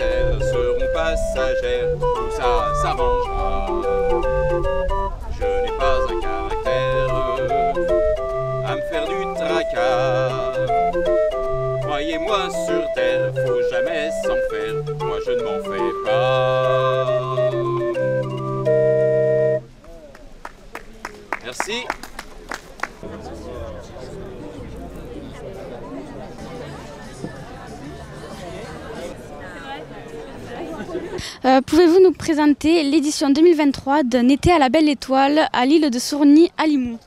caractères seront passagères, tout ça s'arrangera. Je n'ai pas un caractère à me faire du tracas. Croyez-moi, sur terre, faut jamais s'en faire, moi je ne m'en fais pas. Merci. Pouvez-vous nous présenter l'édition 2023 d'un été à la Belle Étoile à l'île de Sourny à Limoux?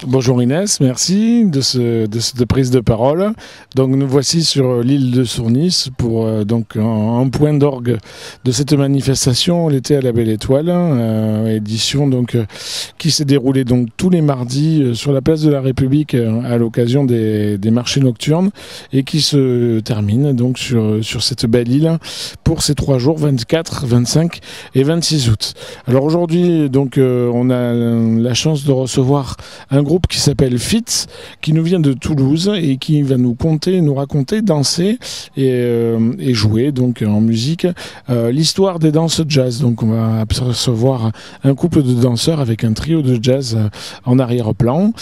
Bonjour Inès, merci de cette prise de parole. Donc nous voici sur l'île de Sourny pour donc un point d'orgue de cette manifestation, l'été à la Belle Étoile, édition donc qui s'est déroulée donc tous les mardis sur la place de la République à l'occasion des marchés nocturnes et qui se termine donc sur cette belle île pour ces 3 jours, 24, 25 et 26 août. Alors aujourd'hui donc on a la chance de recevoir un groupe qui s'appelle Fitz, qui nous vient de Toulouse et qui va nous raconter, danser et jouer donc en musique l'histoire des danses jazz. Donc on va apercevoir un couple de danseurs avec un trio de jazz en arrière-plan.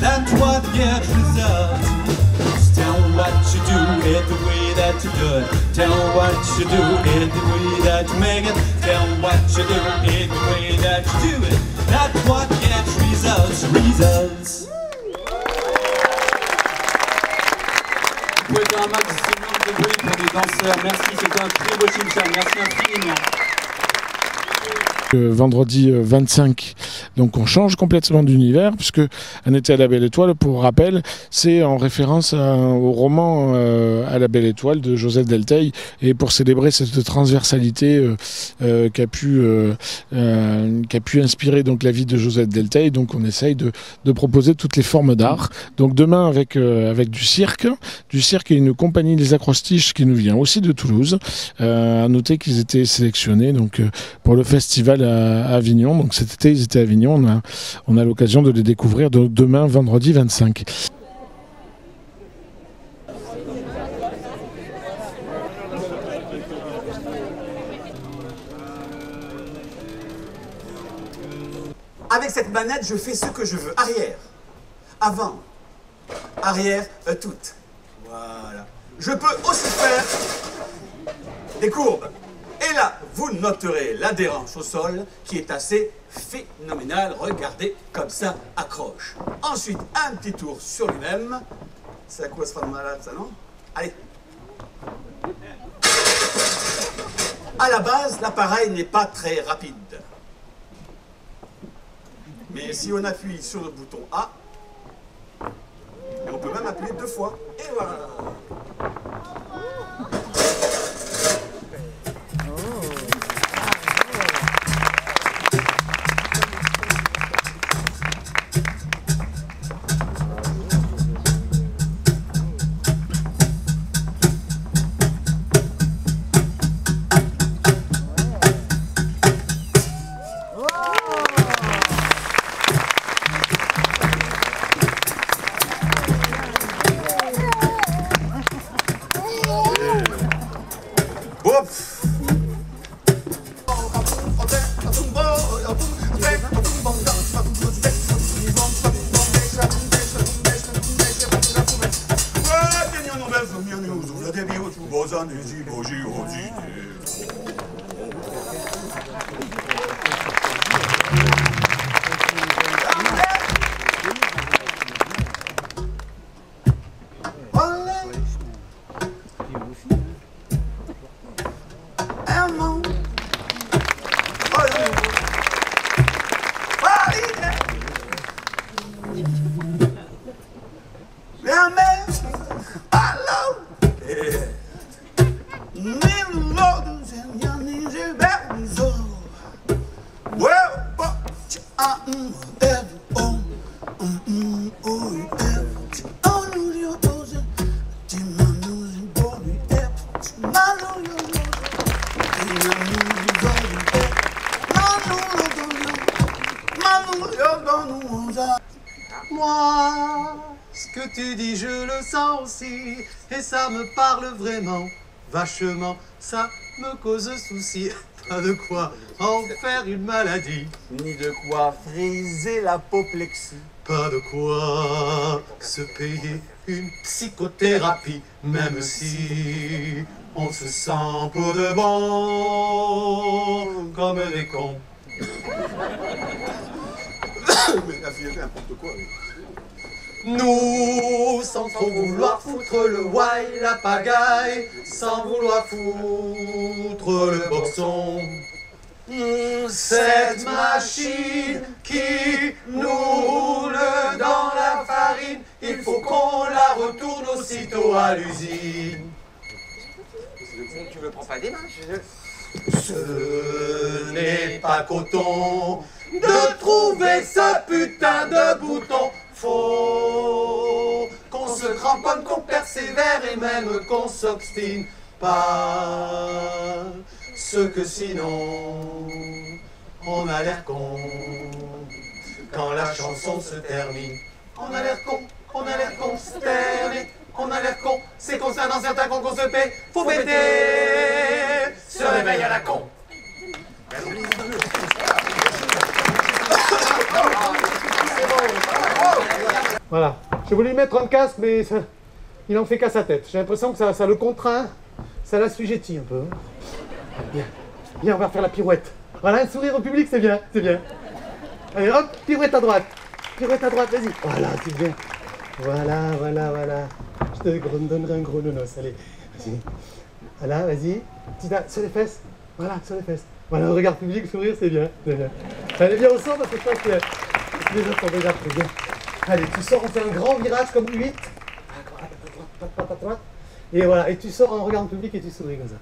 That's what gets results. Tell what you do it the way that you do it. Tell what you do it the way that you make it. Tell what you do it the way that you do it. That's what gets results. Results. Vous pouvez faire un maximum de bruit pour les danseurs. Merci, c'était un très beau chim-cham. Merci infiniment. Vendredi 25 Donc on change complètement d'univers, puisque Un été à la belle étoile, pour rappel, c'est en référence au roman À la belle étoile de Joseph Delteil, et pour célébrer cette transversalité qu'a pu inspirer donc la vie de Joseph Delteil. Donc on essaye de proposer toutes les formes d'art. Donc demain avec du cirque et une compagnie des Acrostiches qui nous vient aussi de Toulouse. À noter qu'ils étaient sélectionnés donc pour le festival à Avignon. Donc cet été ils étaient à Avignon. On a l'occasion de les découvrir demain vendredi 25. Avec cette manette, je fais ce que je veux. Arrière, avant, arrière, toutes. Voilà. Je peux aussi faire des courbes. Et là, vous noterez l'adhérence au sol qui est assez phénoménale. Regardez, comme ça, accroche. Ensuite, un petit tour sur lui-même. C'est à quoi sera malade, ça, non? Allez. À la base, l'appareil n'est pas très rapide. Mais si on appuie sur le bouton A, et on peut même appuyer 2 fois. Et voilà. Moi, ce que tu dis, je le sens aussi, et ça me parle vraiment, vachement, ça me cause souci. Pas de quoi en faire une maladie, Ni de quoi friser l'apoplexie. pas de quoi se payer une psychothérapie, même si on se sent pour de bon comme des cons. Mais la fille a fait n'importe quoi. Nous, sans trop vouloir foutre le why, la pagaille, sans vouloir foutre le boxon. Cette machine qui nous roule dans la farine, il faut qu'on la retourne aussitôt à l'usine. Tu me prends pas des mains, Ce n'est pas coton de trouver ce putain de bouton. Faut qu'on se cramponne, qu'on persévère et même qu'on s'obstine pas. Ce que sinon on a l'air con quand la chanson se termine. On a l'air con, on a l'air con, se termine. On a l'air con, c'est concernant certains cons qu'on se paie. Faut péter, se réveille à la con. Voilà, j'ai voulu lui mettre un casque, mais ça, il en fait qu'à sa tête. J'ai l'impression que ça le contraint, ça l'assujettit un peu. Bien, bien, on va faire la pirouette. Voilà, un sourire au public, c'est bien, c'est bien. Allez, hop, pirouette à droite, vas-y. Voilà, c'est bien. Voilà, voilà, voilà. Je te donnerai un gros nonos, allez, vas-y. Voilà, vas-y. Sur les fesses, voilà, sur les fesses. Voilà, un regard public, sourire, c'est bien. Allez, viens au centre parce que je pense que les autres sont déjà très bien. Allez, tu sors, on fait un grand virage comme 8. Et voilà, et tu sors en regardant le public et tu souris comme ça.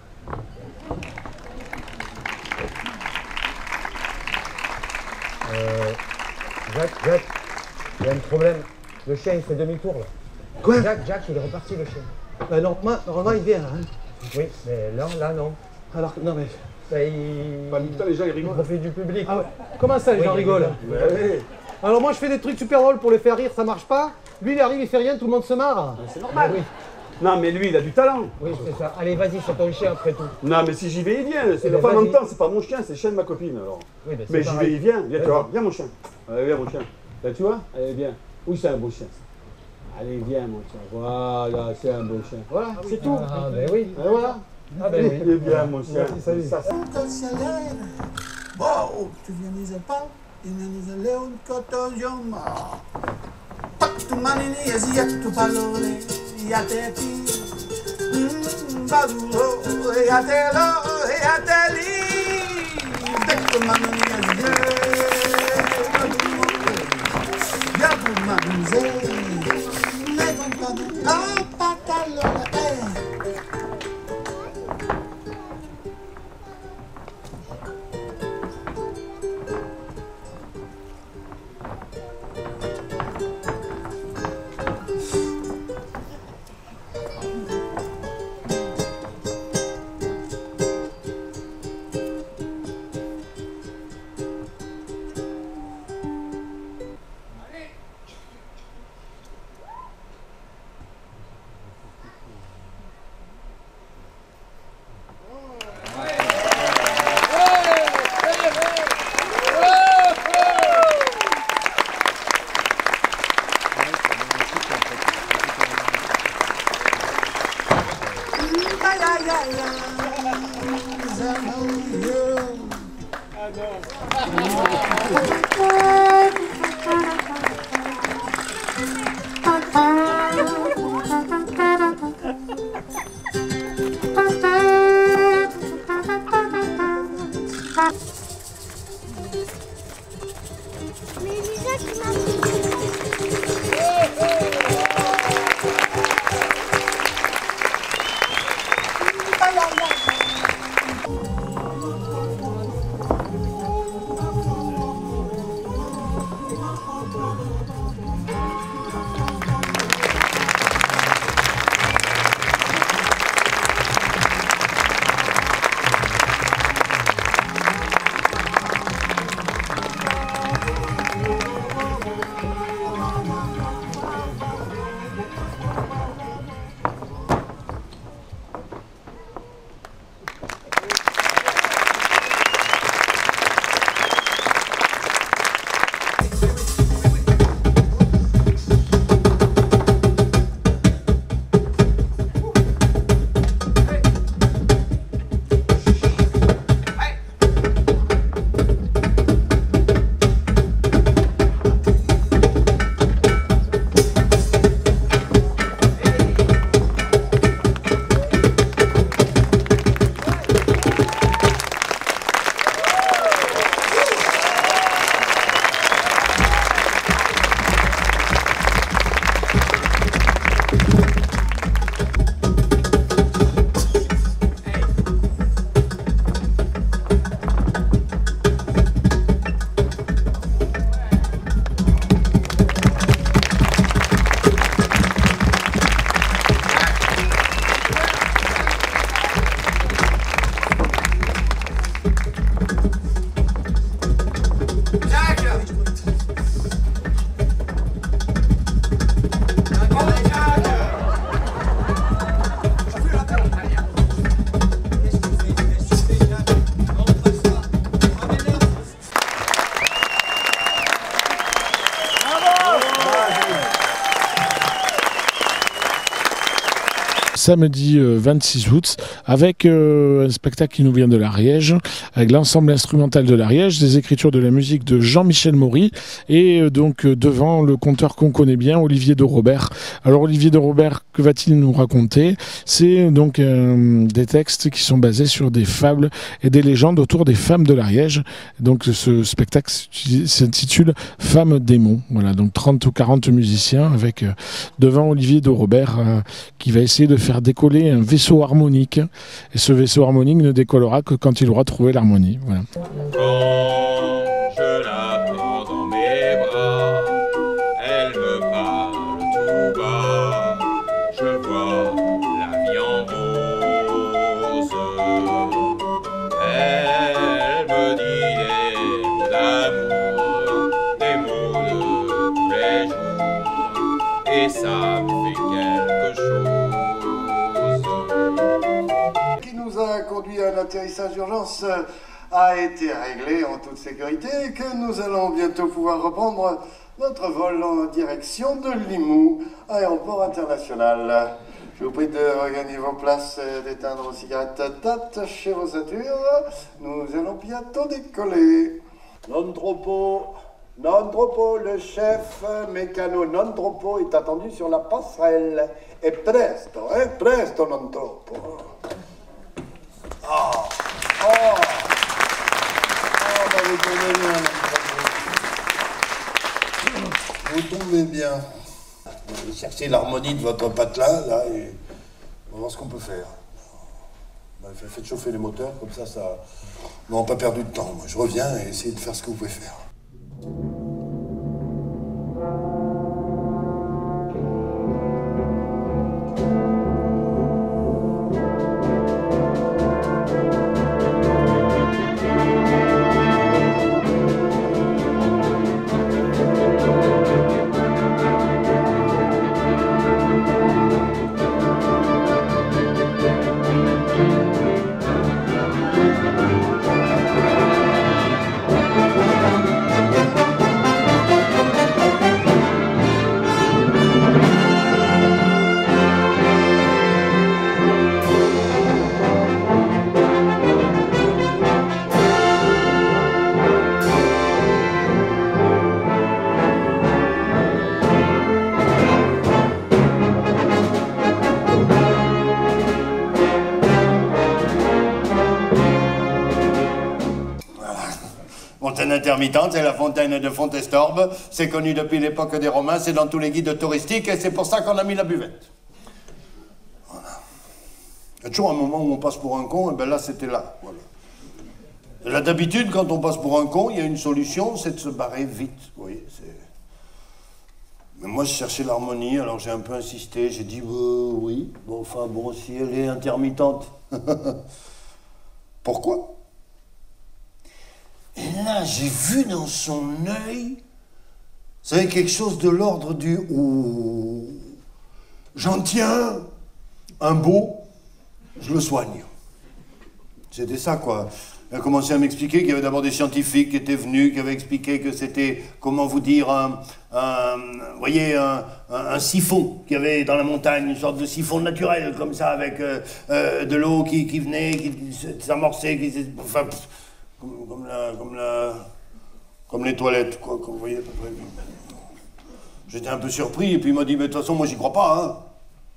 Jacques, il y a un problème. Le chien, il fait demi-tour là. Quoi? Jacques, il est reparti le chien. Bah, normalement, il vient là. Hein. Oui, mais là non. Alors que, non mais... Bah, il... putain, les gens, ils Il rigolent. profite du public. Ah ouais. Comment ça, les gens rigolent? Ouais. Alors moi, je fais des trucs super drôles pour les faire rire, ça marche pas. Lui, il arrive, il fait rien, tout le monde se marre. C'est normal. Oui. Non, mais lui, il a du talent. Oui, c'est ça. Allez, vas-y, c'est ton chien après tout. Non, mais si j'y vais, il vient. Mais Enfin, en même vas-y. temps, c'est pas mon chien, c'est le chien de ma copine, alors. Oui, bah, c'est Mais j'y pareil. vais, il vient. Viens, tu Vas-y. vois. Viens, mon chien. Allez, viens, mon chien. Là, tu vois? Allez, viens. Oui, c'est un beau chien, ça. Allez, viens, mon chien. Voilà, c'est un beau chien. Voilà, c'est tout. Ah, ben oui. Et voilà. Ah, ben oui. Il est bien, mon chien. Merci, salut. Ça, Wow, tu viens des pas, il viens des leon cotoyoma. Tu manini ezia tu palore, ya te pi. Baduro, ya te lo, ya te li. Tu manini ezia. Ya tu manini ne contado, ah, patalona, samedi 26 août avec un spectacle qui nous vient de l'Ariège, avec l'ensemble instrumental de l'Ariège, des écritures de la musique de Jean-Michel Maury et donc devant le conteur qu'on connaît bien, Olivier de Robert. Alors Olivier de Robert, que va-t-il nous raconter? C'est donc des textes qui sont basés sur des fables et des légendes autour des femmes de l'Ariège. Donc ce spectacle s'intitule Femmes démons. Voilà, donc 30 ou 40 musiciens avec devant Olivier de Robert qui va essayer de faire décoller un vaisseau harmonique. Et ce vaisseau harmonique ne décollera que quand il aura trouvé l'harmonie. Voilà. Quand je la prends dans mes bras, elle me parle tout bas. Je vois la vie en rose. Elle me dit des mots d'amour, des mots de tous les jours, et ça me fait quelque chose. Qui nous a conduit à un atterrissage d'urgence a été réglé en toute sécurité et que nous allons bientôt pouvoir reprendre notre vol en direction de Limoux, aéroport international. Je vous prie de regagner vos places, d'éteindre vos cigarettes, d'attacher vos ceintures. Nous allons bientôt décoller. Non troppo, le chef mécano non troppo est attendu sur la passerelle. Et presto, presto non troppo. Vous tombez bien. Vous cherchez l'harmonie de votre patelin, là, et on va voir ce qu'on peut faire. Faites chauffer les moteurs, comme ça, on n'aura pas perdu de temps. Moi, je reviens et essayez de faire ce que vous pouvez faire. Fontaine intermittente, c'est la fontaine de Fontestorbe. C'est connu depuis l'époque des Romains, c'est dans tous les guides touristiques et c'est pour ça qu'on a mis la buvette. Voilà. Il y a toujours un moment où on passe pour un con, et bien là, c'était là. Voilà. Et là, d'habitude, quand on passe pour un con, il y a une solution, c'est de se barrer vite. Vous voyez, mais moi, je cherchais l'harmonie, alors j'ai un peu insisté. J'ai dit, oui, bon, enfin, bon, si elle est intermittente. Pourquoi ? Et là, j'ai vu dans son œil, vous savez, quelque chose de l'ordre du « oh, j'en tiens un beau, je le soigne ». C'était ça, quoi. Il a commencé à m'expliquer qu'il y avait d'abord des scientifiques qui étaient venus, qui avaient expliqué que c'était, comment vous dire, vous voyez, un siphon qu'il y avait dans la montagne, une sorte de siphon naturel, comme ça, avec de l'eau qui venait, qui s'amorçait, enfin... Comme les toilettes, quoi, comme vous voyez à peu près. J'étais un peu surpris, et puis il m'a dit, mais de toute façon, moi, j'y crois pas, hein.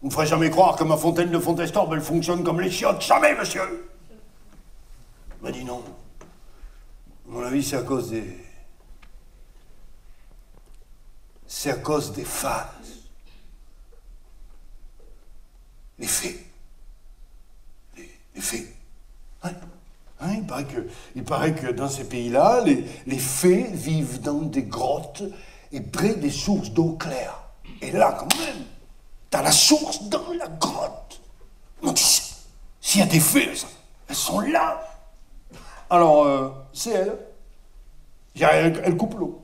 Vous me ferez jamais croire que ma fontaine de Fontestorbe, elle fonctionne comme les chiottes. Jamais, monsieur. Il m'a dit non. À mon avis, c'est à cause des... C'est à cause des phases. Les fées. Les fées. Ouais. Hein, il paraît que dans ces pays-là, les fées vivent dans des grottes et près des sources d'eau claire. Et là, quand même, t'as la source dans la grotte. On dit, s'il y a des fées, elles sont là. Alors, c'est elle. Elle coupe l'eau.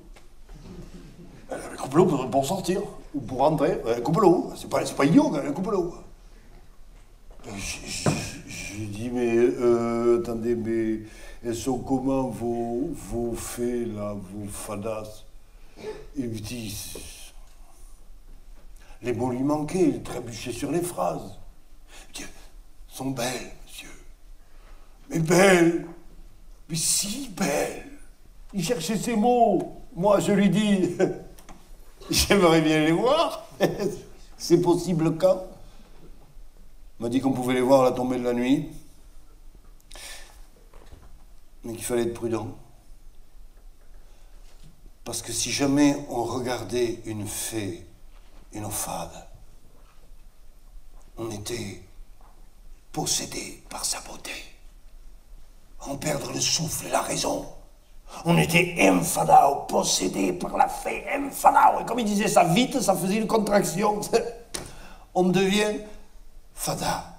Elle coupe l'eau pour sortir, ou pour rentrer. Elle coupe l'eau. C'est pas idiot, elle coupe l'eau. J'ai dit, mais attendez, mais elles sont comment vos fées, là, vos fadas? Il me dit, les mots lui manquaient, il trébuchait sur les phrases. Sont belles, monsieur. Mais belles. Mais si belles. Il cherchait ces mots. Moi, je lui dis, j'aimerais bien les voir. C'est possible quand? Il m'a dit qu'on pouvait les voir à la tombée de la nuit. Mais qu'il fallait être prudent. Parce que si jamais on regardait une fée, une fade, on était possédé par sa beauté. On perdre le souffle et la raison. On était enfadao, possédé par la fée, enfadao. Et comme il disait ça vite, ça faisait une contraction. On devient fada.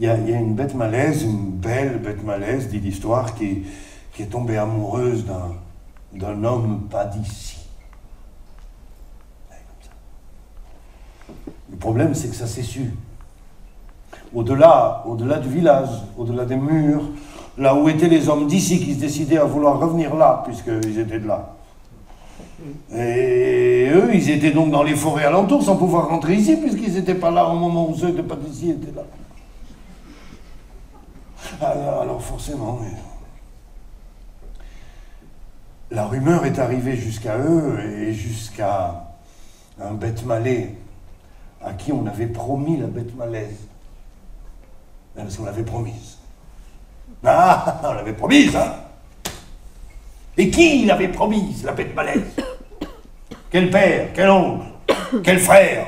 Il y a une bête malaise, une belle bête malaise, dit l'histoire, qui est tombée amoureuse d'un homme pas d'ici. Le problème, c'est que ça s'est su. Au-delà du village, au-delà des murs, là où étaient les hommes d'ici qui se décidaient à vouloir revenir là, puisqu'ils étaient de là. Et eux, ils étaient donc dans les forêts alentours sans pouvoir rentrer ici, puisqu'ils n'étaient pas là au moment où ceux de pas d'ici étaient là. Alors forcément, la rumeur est arrivée jusqu'à eux et jusqu'à un bête malais à qui on avait promis la bête malaise. Parce qu'on l'avait promise. Ah, on l'avait promise, hein. Et qui l'avait promise, la bête malaise? Quel père, quel oncle, quel frère?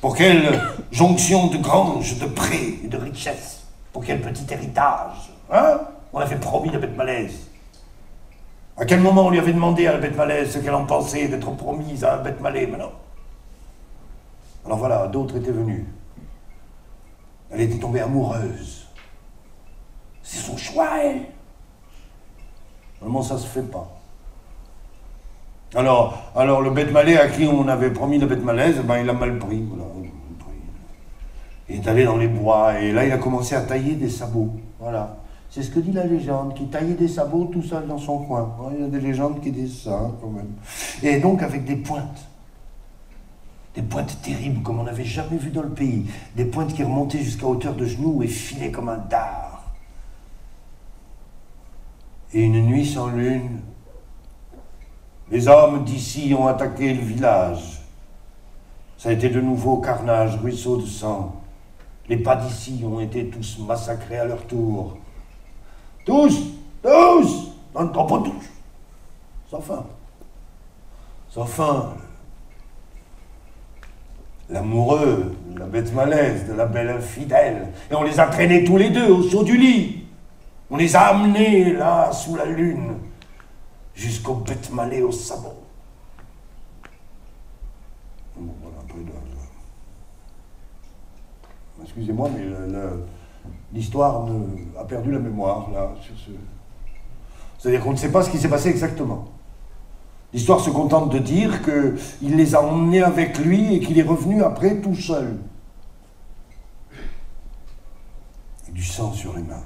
Pour quelle jonction de granges, de prés et de richesses? Pour quel petit héritage, hein? On avait promis la bête malaise. À quel moment on lui avait demandé à la bête malaise ce qu'elle en pensait d'être promise à un bête malais, mais non. Alors voilà, d'autres étaient venus. Elle était tombée amoureuse. C'est son choix, elle. Normalement, ça se fait pas. Alors le bête malais à qui on avait promis la bête malaise, ben, il a mal pris. Voilà. Il est allé dans les bois et là il a commencé à tailler des sabots. Voilà. C'est ce que dit la légende, qui taillait des sabots tout seul dans son coin. Il y a des légendes qui disent ça, hein, quand même. Et donc avec des pointes. Des pointes terribles comme on n'avait jamais vu dans le pays. Des pointes qui remontaient jusqu'à hauteur de genoux et filaient comme un dard. Et une nuit sans lune, les hommes d'ici ont attaqué le village. Ça a été de nouveau carnage, ruisseau de sang. Les pas d'ici ont été tous massacrés à leur tour. Tous, dans le temps pas tous. Sans fin. Sans fin. L'amoureux, la bête malaise de la belle infidèle. Et on les a traînés tous les deux au saut du lit. On les a amenés là, sous la lune, jusqu'aux bêtes malais au sabot. Bon, voilà un peu de... Excusez-moi, mais l'histoire a perdu la mémoire, là, sur ce... C'est-à-dire qu'on ne sait pas ce qui s'est passé exactement. L'histoire se contente de dire qu'il les a emmenés avec lui et qu'il est revenu après tout seul. Avec du sang sur les mains.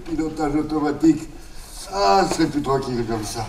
Pilotage automatique, ça serait plus tranquille comme ça.